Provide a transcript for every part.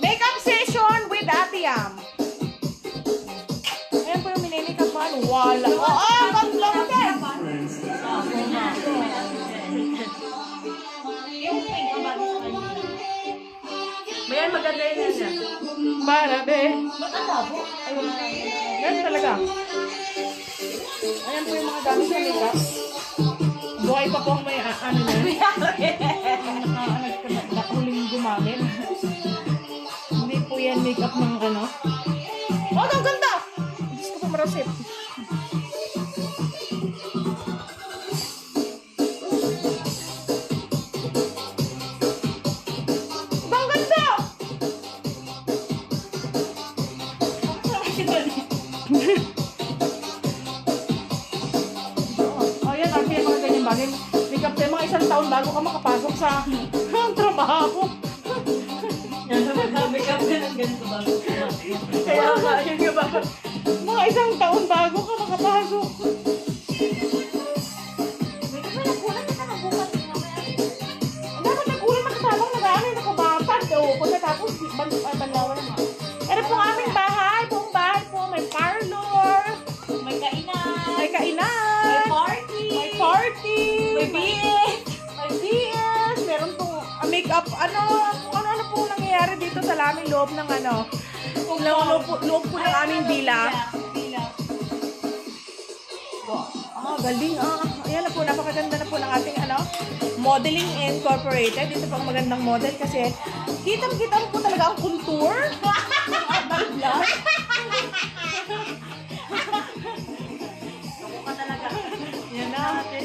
Makeup session with Ate Yam. Ayan po yung mini-makeup man. Wala. Ang lang din. Bayan, maganda yun yan. Barabe. Ba't ang labo? Yan talaga. Ayan po yung mga gamit sa makeup. Buhay pa po ang may ano na. Nakahuling gumamit. Hindi po yan makeup ng ano. Oh, ang ganda! Diyos ko po marasip. Ang ganda! Oh, yan. Ang mga ganyan bagay. Makeup tayo mga isang taon bago ka makapasok sa trabaho. Makeup ka ng ganito ba? Kaya nga, yun nga ba? Mga isang taon bago ka makapasok. Dapat nag-ulan nakatabang nag-ano yung nakabapad. O, kung natapos, banlawan naman. Pero po ang aming bahay, buong bahay po, may parlor, May kainan. may kainan, May party. may party, May BS. may BS, meron pong makeup, ano po nangyayari dito sa laming loob ng ano, loob po ng aming villa. Galing ayan na po, napakaganda na po ng ating Modeling Incorporated. Dito po ang magandang model kasi kitang-kita mo po talaga ang contour. Ka talaga. Yan na ate.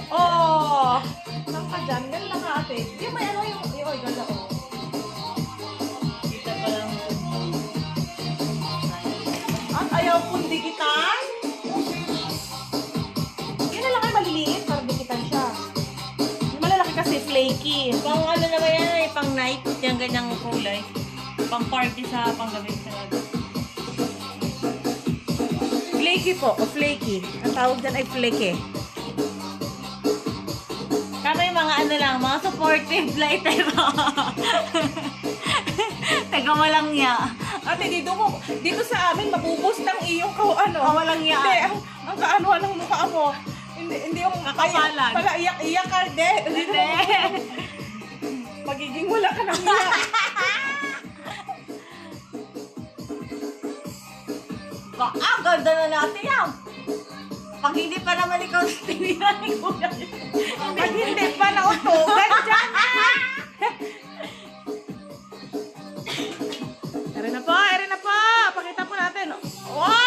Oh! Saan ka dyan? Ganda ka ate. Yung may yung ganda ko. Kita pa lang. At ayaw pong dikitan. Yun na lang ay maliliit para dikitan siya. Yung malalaki kasi flaky. Pang ano naman yan eh, pang night, yung ganyang kulay. Pang party sa panggabi talaga. Flaky po, o flaky. Ang tawag dyan ay flaky. Kama yung mga ano lang, mga supportive lighter. Taga walang ya. Ate, dito sa amin, mabuboost ang iyong Walang ya. Hindi, ang kaanuhan ng mukha mo. Hindi yung Kakapalan. Pala iyak ka, hindi. Hindi. Magiging wala ka ng iyak. Ganda na natin yan. Pag hindi pa naman ikaw tinirahin ko yan. Pag hindi pa nautugan dyan. Ere na po. Pakita po natin. Wow!